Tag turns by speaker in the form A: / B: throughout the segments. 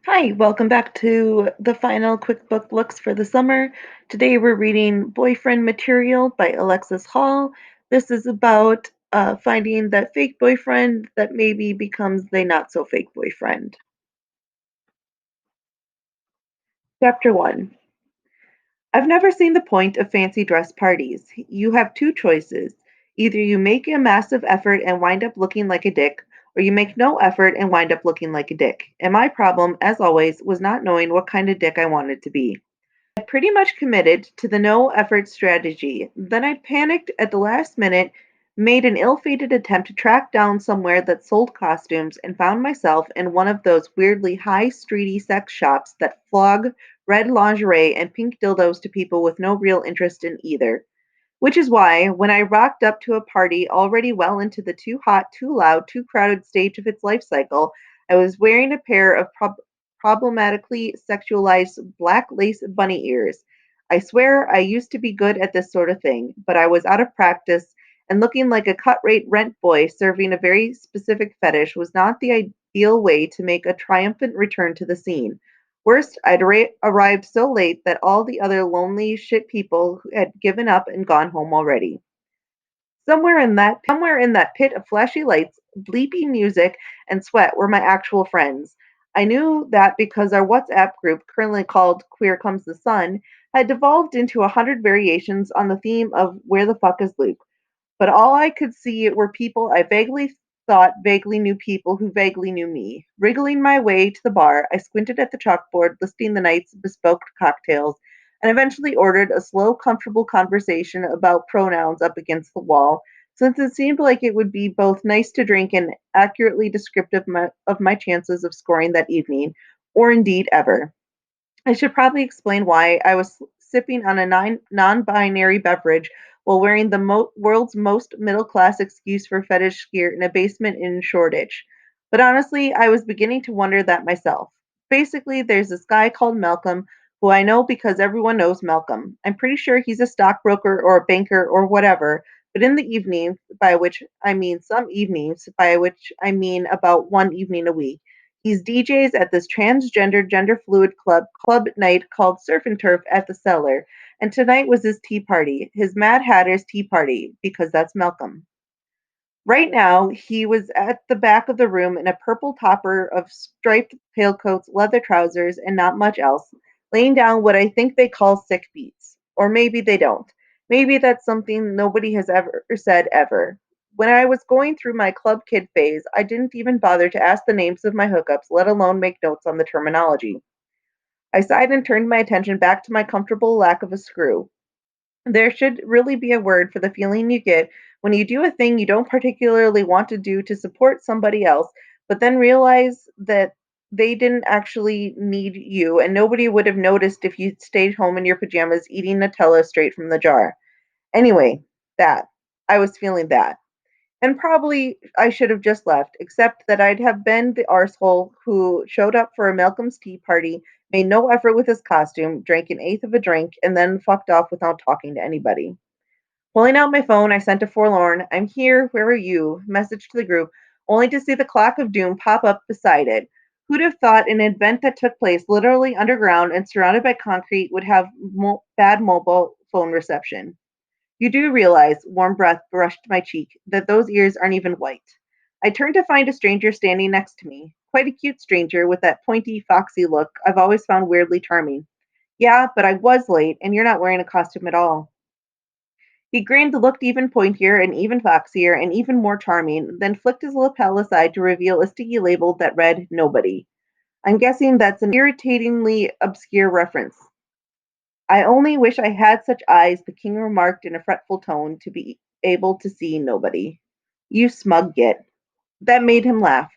A: Hi, welcome back to the final quick book looks for the summer. Today we're reading Boyfriend Material by Alexis Hall. This is about finding that fake boyfriend that maybe becomes the not so fake boyfriend. Chapter 1. I've never seen the point of fancy dress parties. You have two choices. Either you make a massive effort and wind up looking like a dick, or you make no effort and wind up looking like a dick. And my problem, as always, was not knowing what kind of dick I wanted to be. I'd pretty much committed to the no effort strategy. Then I'd panicked at the last minute, made an ill fated attempt to track down somewhere that sold costumes, and found myself in one of those weirdly high streety sex shops that flog red lingerie and pink dildos to people with no real interest in either. Which is why, when I rocked up to a party already well into the too hot, too loud, too crowded stage of its life cycle, I was wearing a pair of problematically sexualized black lace bunny ears. I swear I used to be good at this sort of thing, but I was out of practice, and looking like a cut rate rent boy serving a very specific fetish was not the ideal way to make a triumphant return to the scene. Worst, I'd arrived so late that all the other lonely shit people had given up and gone home already. Somewhere in that pit of flashy lights, bleepy music, and sweat were my actual friends. I knew that because our WhatsApp group, currently called Queer Comes the Sun, had devolved into 100 variations on the theme of Where the fuck is Luke? But all I could see were people I vaguely thought vaguely knew people who vaguely knew me. Wriggling my way to the bar, I squinted at the chalkboard listing the night's bespoke cocktails, and eventually ordered a slow, comfortable conversation about pronouns up against the wall, since it seemed like it would be both nice to drink and accurately descriptive of my chances of scoring that evening, or indeed ever. I should probably explain why I was sipping on a non-binary beverage while wearing the world's most middle-class excuse for fetish gear in a basement in Shoreditch. But honestly, I was beginning to wonder that myself. Basically, there's this guy called Malcolm who I know because everyone knows Malcolm. I'm pretty sure he's a stockbroker or a banker or whatever, but in the evenings, by which I mean some evenings, by which I mean about one evening a week, he's DJs at this transgender, gender fluid club night called Surf and Turf at the Cellar, and tonight was his tea party, his Mad Hatter's tea party, because that's Malcolm. Right now, he was at the back of the room in a purple topper of striped tailcoats, leather trousers, and not much else, laying down what I think they call sick beats. Or maybe they don't. Maybe that's something nobody has ever said ever. When I was going through my club kid phase, I didn't even bother to ask the names of my hookups, let alone make notes on the terminology. I sighed and turned my attention back to my comfortable lack of a screw. There should really be a word for the feeling you get when you do a thing you don't particularly want to do to support somebody else, but then realize that they didn't actually need you and nobody would have noticed if you stayed home in your pajamas eating Nutella straight from the jar. Anyway, that. I was feeling that. And probably I should have just left, except that I'd have been the arsehole who showed up for a Malcolm's tea party, made no effort with his costume, drank an eighth of a drink, and then fucked off without talking to anybody. Pulling out my phone, I sent a forlorn, "I'm here, where are you?" message to the group, only to see the clock of doom pop up beside it. Who'd have thought an event that took place literally underground and surrounded by concrete would have bad mobile phone reception? You do realize, warm breath brushed my cheek, that those ears aren't even white. I turned to find a stranger standing next to me. Quite a cute stranger with that pointy, foxy look I've always found weirdly charming. "Yeah, but I was late, and you're not wearing a costume at all." He grinned, looked even pointier and even foxier and even more charming, then flicked his lapel aside to reveal a sticky label that read "Nobody." I'm guessing that's an irritatingly obscure reference. "I only wish I had such eyes," the king remarked in a fretful tone, "to be able to see nobody." "You smug git." That made him laugh.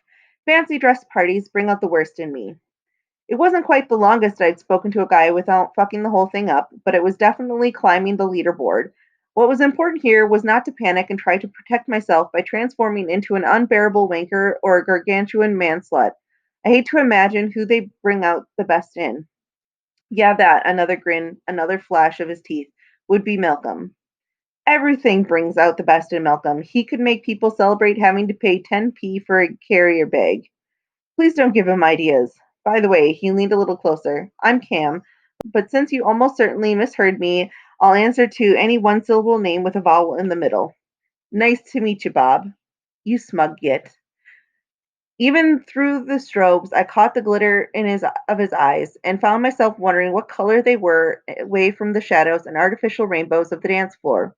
A: Fancy dress parties bring out the worst in me. It wasn't quite the longest I'd spoken to a guy without fucking the whole thing up, but it was definitely climbing the leaderboard. What was important here was not to panic and try to protect myself by transforming into an unbearable wanker or a gargantuan man-slut. I hate to imagine who they bring out the best in. Yeah, that, another grin, another flash of his teeth, would be Malcolm. Everything brings out the best in Malcolm. He could make people celebrate having to pay 10p for a carrier bag. Please don't give him ideas. By the way, he leaned a little closer. I'm Cam, but since you almost certainly misheard me, I'll answer to any one syllable name with a vowel in the middle. Nice to meet you, Bob. You smug git. Even through the strobes, I caught the glitter in his eyes and found myself wondering what color they were away from the shadows and artificial rainbows of the dance floor.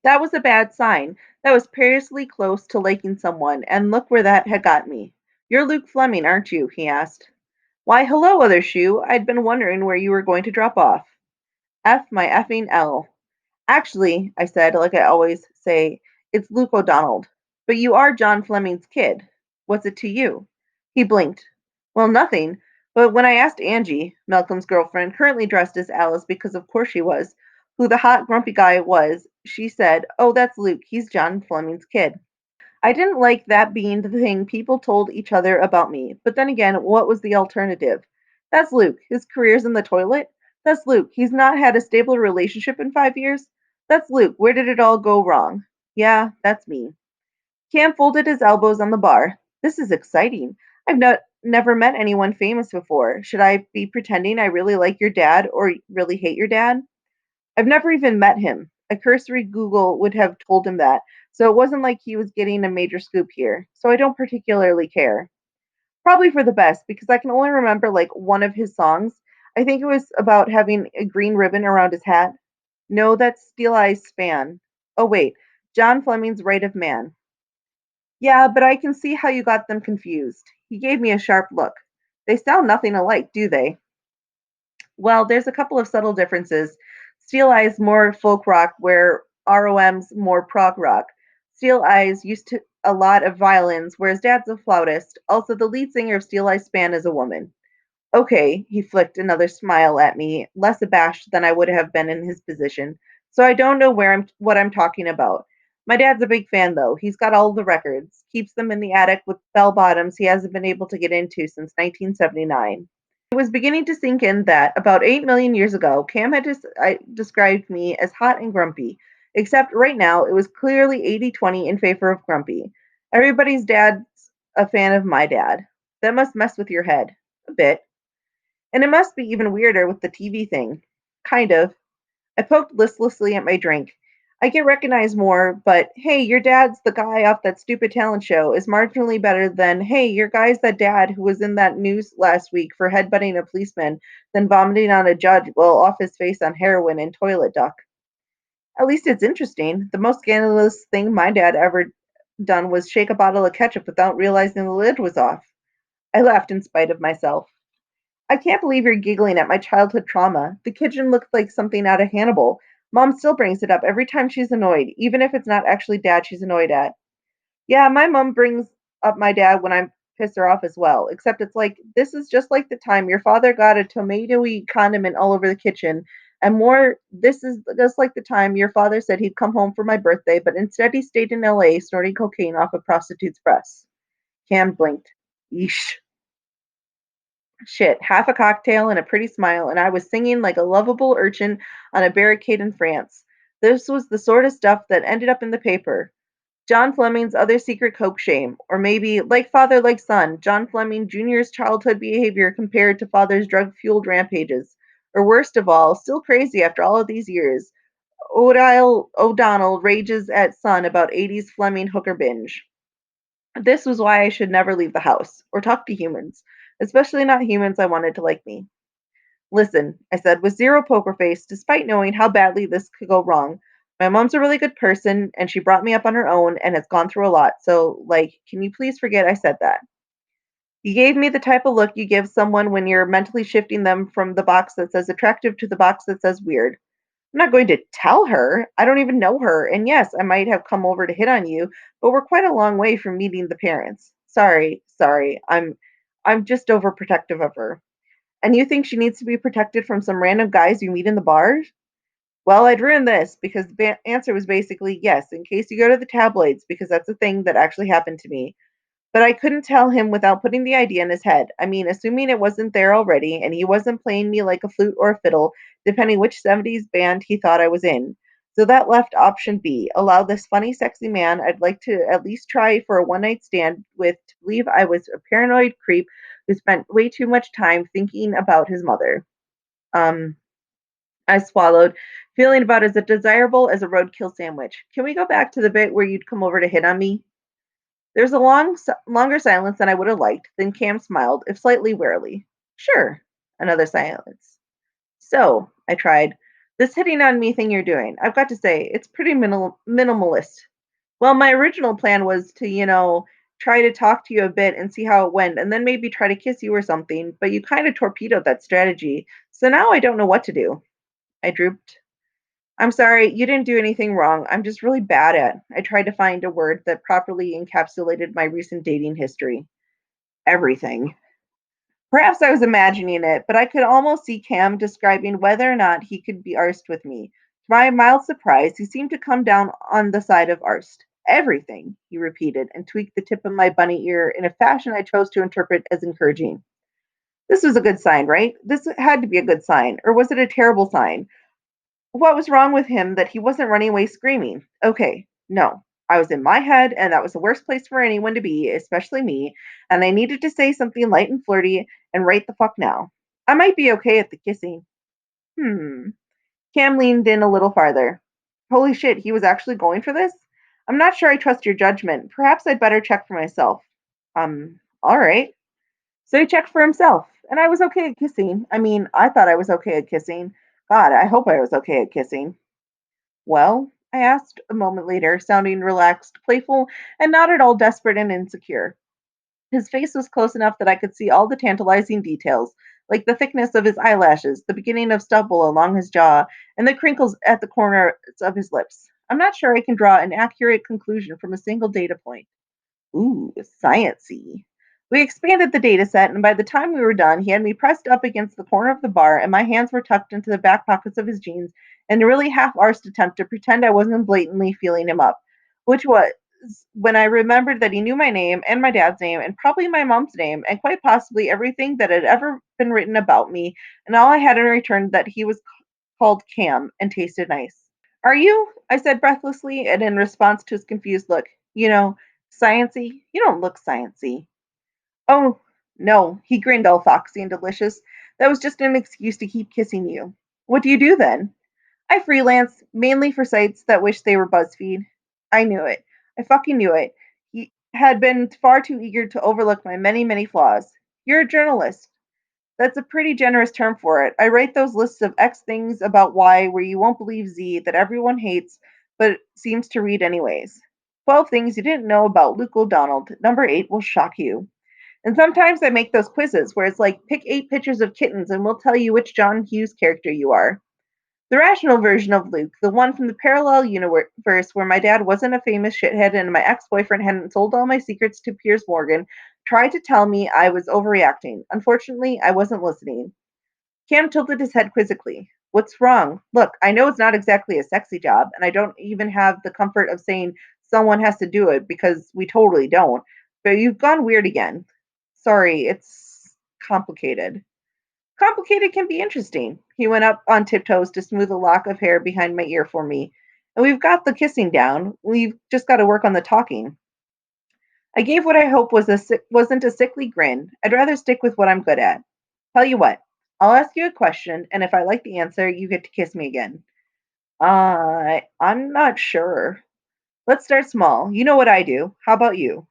A: That was a bad sign. That was perilously close to liking someone, and look where that had got me. You're Luke Fleming, aren't you? He asked. Why, hello, other shoe. I'd been wondering where you were going to drop off. F my effing L. Actually, I said, like I always say, it's Luke O'Donnell. But you are John Fleming's kid. What's it to you? He blinked. Well, nothing. But when I asked Angie, Malcolm's girlfriend, currently dressed as Alice because of course she was, who the hot, grumpy guy was, she said, oh, that's Luke. He's John Fleming's kid. I didn't like that being the thing people told each other about me, but then again, what was the alternative? That's Luke. His career's in the toilet. That's Luke. He's not had a stable relationship in 5 years. That's Luke. Where did it all go wrong? Yeah, that's me. Cam folded his elbows on the bar. This is exciting. Never met anyone famous before. Should I be pretending I really like your dad or really hate your dad? I've never even met him. A cursory Google would have told him that, so it wasn't like he was getting a major scoop here, so I don't particularly care. Probably for the best, because I can only remember like one of his songs. I think it was about having a green ribbon around his hat. No, that's Steel Eyes Span. Oh, wait, John Fleming's Right of Man. Yeah, but I can see how you got them confused. He gave me a sharp look. They sound nothing alike, do they? Well, there's a couple of subtle differences. Steel Eyes more folk rock, where ROM's more prog rock. Steel Eyes used to a lot of violins, whereas Dad's a flautist. Also, the lead singer of Steel Eyes Span is a woman. Okay, he flicked another smile at me, less abashed than I would have been in his position. So I don't know what I'm talking about. My dad's a big fan though. He's got all the records, keeps them in the attic with bell bottoms he hasn't been able to get into since 1979. It was beginning to sink in that, about 8 million years ago, Cam had described me as hot and grumpy, except right now it was clearly 80-20 in favor of grumpy. Everybody's dad's a fan of my dad. That must mess with your head. A bit. And it must be even weirder with the TV thing. Kind of. I poked listlessly at my drink. I get recognized more, but hey, your dad's the guy off that stupid talent show is marginally better than hey, your guy's that dad who was in that news last week for headbutting a policeman, then vomiting on a judge while off his face on heroin and toilet duck. At least it's interesting. The most scandalous thing my dad ever done was shake a bottle of ketchup without realizing the lid was off. I laughed in spite of myself. I can't believe you're giggling at my childhood trauma. The kitchen looked like something out of Hannibal. Mom still brings it up every time she's annoyed, even if it's not actually dad she's annoyed at. Yeah, my mom brings up my dad when I'm pissed her off as well, except it's like, this is just like the time your father got a tomatoey condiment all over the kitchen, and more, this is just like the time your father said he'd come home for my birthday, but instead he stayed in LA snorting cocaine off a prostitute's breasts. Cam blinked. Yeesh. Shit, half a cocktail and a pretty smile, and I was singing like a lovable urchin on a barricade in France. This was the sort of stuff that ended up in the paper. John Fleming's other secret coke shame, or maybe, like father, like son, John Fleming Jr.'s childhood behavior compared to father's drug fueled rampages. Or worst of all, still crazy after all of these years, Odile O'Donnell rages at son about 80s Fleming hooker binge. This was why I should never leave the house, or talk to humans, especially not humans I wanted to like me. Listen, I said with zero poker face, despite knowing how badly this could go wrong. My mom's a really good person, and she brought me up on her own and has gone through a lot, so, like, can you please forget I said that? You gave me the type of look you give someone when you're mentally shifting them from the box that says attractive to the box that says weird. I'm not going to tell her. I don't even know her. And yes, I might have come over to hit on you, but we're quite a long way from meeting the parents. Sorry. I'm just overprotective of her. And you think she needs to be protected from some random guys you meet in the bars? Well, I'd ruin this because the answer was basically yes, in case you go to the tabloids, because that's a thing that actually happened to me. But I couldn't tell him without putting the idea in his head. I mean, assuming it wasn't there already and he wasn't playing me like a flute or a fiddle, depending which 70s band he thought I was in. So that left option B, allow this funny, sexy man I'd like to at least try for a one night stand with to believe I was a paranoid creep who spent way too much time thinking about his mother. Um, I swallowed, feeling about as desirable as a roadkill sandwich. Can we go back to the bit where you'd come over to hit on me? There's a longer silence than I would have liked. Then Cam smiled, if slightly wearily. Sure. Another silence. So, I tried. This hitting on me thing you're doing, I've got to say, it's pretty minimalist. Well, my original plan was to, try to talk to you a bit and see how it went, and then maybe try to kiss you or something, but you kind of torpedoed that strategy. So now I don't know what to do. I drooped. I'm sorry, you didn't do anything wrong. I'm just really bad at. I tried to find a word that properly encapsulated my recent dating history. Everything. Perhaps I was imagining it, but I could almost see Cam describing whether or not he could be arsed with me. To my mild surprise, he seemed to come down on the side of arsed. Everything, he repeated, and tweaked the tip of my bunny ear in a fashion I chose to interpret as encouraging. This was a good sign, right? This had to be a good sign. Or was it a terrible sign? What was wrong with him that he wasn't running away screaming? Okay, no. I was in my head, and that was the worst place for anyone to be, especially me, and I needed to say something light and flirty, and right the fuck now. I might be okay at the kissing. Hmm. Cam leaned in a little farther. Holy shit, he was actually going for this? I'm not sure I trust your judgment. Perhaps I'd better check for myself. Alright. So he checked for himself, and I was okay at kissing. I mean, I thought I was okay at kissing. God, I hope I was okay at kissing. Well, I asked a moment later, sounding relaxed, playful, and not at all desperate and insecure. His face was close enough that I could see all the tantalizing details, like the thickness of his eyelashes, the beginning of stubble along his jaw, and the crinkles at the corners of his lips. I'm not sure I can draw an accurate conclusion from a single data point. Ooh, sciencey. We expanded the data set, and by the time we were done, he had me pressed up against the corner of the bar, and my hands were tucked into the back pockets of his jeans in a really half-arsed attempt to pretend I wasn't blatantly feeling him up, which was when I remembered that he knew my name and my dad's name and probably my mom's name and quite possibly everything that had ever been written about me, and all I had in return that he was called Cam and tasted nice. Are you? I said breathlessly, and in response to his confused look, sciency? You don't look sciency. Oh, no, he grinned all foxy and delicious. That was just an excuse to keep kissing you. What do you do then? I freelance, mainly for sites that wish they were BuzzFeed. I knew it. I fucking knew it. He had been far too eager to overlook my many, many flaws. You're a journalist. That's a pretty generous term for it. I write those lists of X things about Y where you won't believe Z that everyone hates but seems to read anyways. 12 things you didn't know about Luke O'Donnell. Number 8 will shock you. And sometimes I make those quizzes where it's like pick 8 pictures of kittens and we'll tell you which John Hughes character you are. The rational version of Luke, the one from the parallel universe where my dad wasn't a famous shithead and my ex boyfriend hadn't sold all my secrets to Piers Morgan, tried to tell me I was overreacting. Unfortunately, I wasn't listening. Cam tilted his head quizzically. What's wrong? Look, I know it's not exactly a sexy job, and I don't even have the comfort of saying someone has to do it because we totally don't. But you've gone weird again. Sorry, it's complicated. Complicated can be interesting. He went up on tiptoes to smooth a lock of hair behind my ear for me. And we've got the kissing down. We've just got to work on the talking. I gave what I hope wasn't a sickly grin. I'd rather stick with what I'm good at. Tell you what, I'll ask you a question, and if I like the answer, you get to kiss me again. I'm not sure. Let's start small. You know what I do. How about you?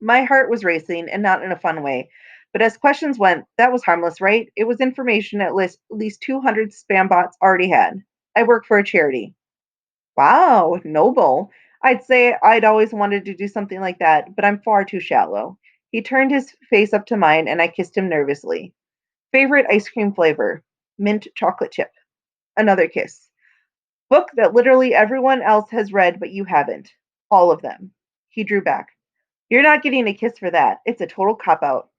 A: My heart was racing, and not in a fun way. But as questions went, that was harmless, right? It was information at least 200 spam bots already had. I work for a charity. Wow, noble. I'd say I'd always wanted to do something like that, but I'm far too shallow. He turned his face up to mine, and I kissed him nervously. Favorite ice cream flavor? Mint chocolate chip. Another kiss. Book that literally everyone else has read, but you haven't. All of them. He drew back. You're not getting a kiss for that. It's a total cop out.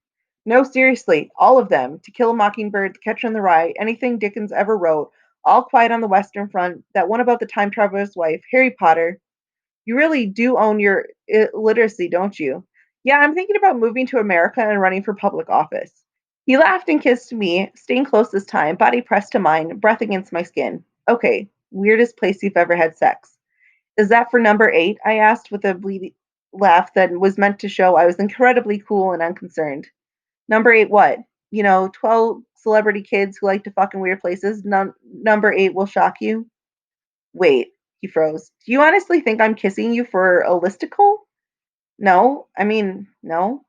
A: No, seriously, all of them. To Kill a Mockingbird, The Catcher in the Rye, anything Dickens ever wrote, All Quiet on the Western Front, that one about the time traveler's wife, Harry Potter. You really do own your literacy, don't you? Yeah, I'm thinking about moving to America and running for public office. He laughed and kissed me, staying close this time, body pressed to mine, breath against my skin. Okay, weirdest place you've ever had sex. Is that for number 8? I asked with a bleedy laugh that was meant to show I was incredibly cool and unconcerned. Number 8, what? 12 celebrity kids who like to fuck in weird places. Number 8 will shock you. Wait, he froze. Do you honestly think I'm kissing you for a listicle? No, I mean, no,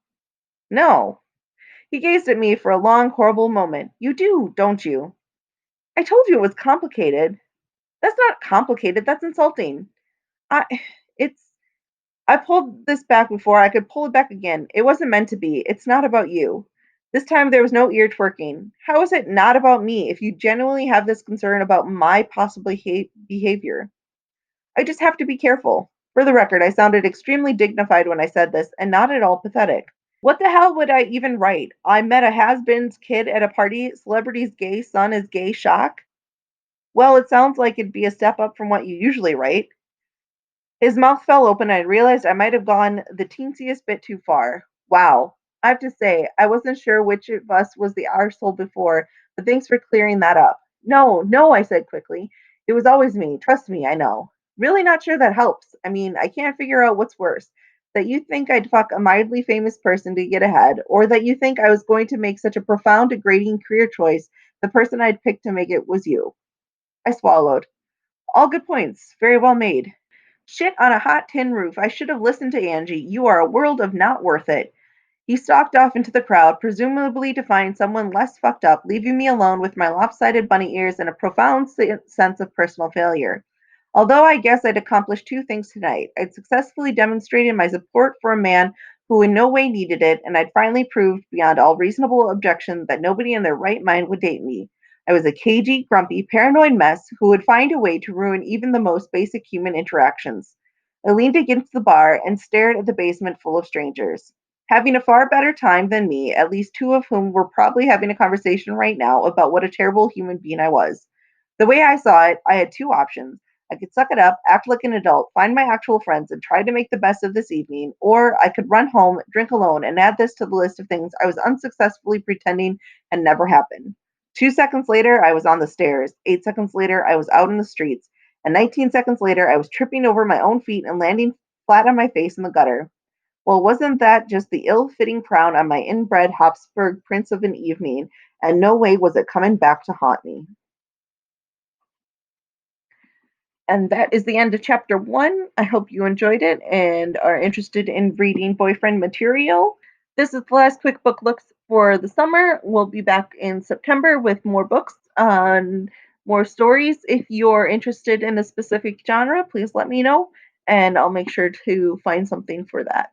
A: no. He gazed at me for a long, horrible moment. You do, don't you? I told you it was complicated. That's not complicated, that's insulting. I it's I pulled this back before I could pull it back again. It wasn't meant to be. It's not about you. This time there was no ear twerking. How is it not about me if you genuinely have this concern about my possible behavior? I just have to be careful. For the record, I sounded extremely dignified when I said this and not at all pathetic. What the hell would I even write? I met a has-been's kid at a party. Celebrity's gay son is gay shock. Well, it sounds like it'd be a step up from what you usually write. His mouth fell open, and I realized I might have gone the teensiest bit too far. Wow. I have to say, I wasn't sure which of us was the arsehole before, but thanks for clearing that up. No, no, I said quickly. It was always me. Trust me, I know. Really not sure that helps. I mean, I can't figure out what's worse. That you think I'd fuck a mildly famous person to get ahead, or that you think I was going to make such a profound, degrading career choice, the person I'd picked to make it was you. I swallowed. All good points. Very well made. Shit on a hot tin roof. I should have listened to Angie. You are a world of not worth it. He stalked off into the crowd, presumably to find someone less fucked up, leaving me alone with my lopsided bunny ears and a profound sense of personal failure. Although I guess I'd accomplished two things tonight. I'd successfully demonstrated my support for a man who in no way needed it, and I'd finally proved beyond all reasonable objection that nobody in their right mind would date me. I was a cagey, grumpy, paranoid mess who would find a way to ruin even the most basic human interactions. I leaned against the bar and stared at the basement full of strangers, having a far better time than me, at least two of whom were probably having a conversation right now about what a terrible human being I was. The way I saw it, I had two options. I could suck it up, act like an adult, find my actual friends, and try to make the best of this evening, or I could run home, drink alone, and add this to the list of things I was unsuccessfully pretending had never happened. 2 seconds later, I was on the stairs. 8 seconds later, I was out in the streets. And 19 seconds later, I was tripping over my own feet and landing flat on my face in the gutter. Well, wasn't that just the ill-fitting crown on my inbred Habsburg prince of an evening, and no way was it coming back to haunt me. And that is the end of chapter 1. I hope you enjoyed it and are interested in reading boyfriend material. This is the last quick book looks for the summer. We'll be back in September with more books on more stories. If you're interested in a specific genre, please let me know and I'll make sure to find something for that.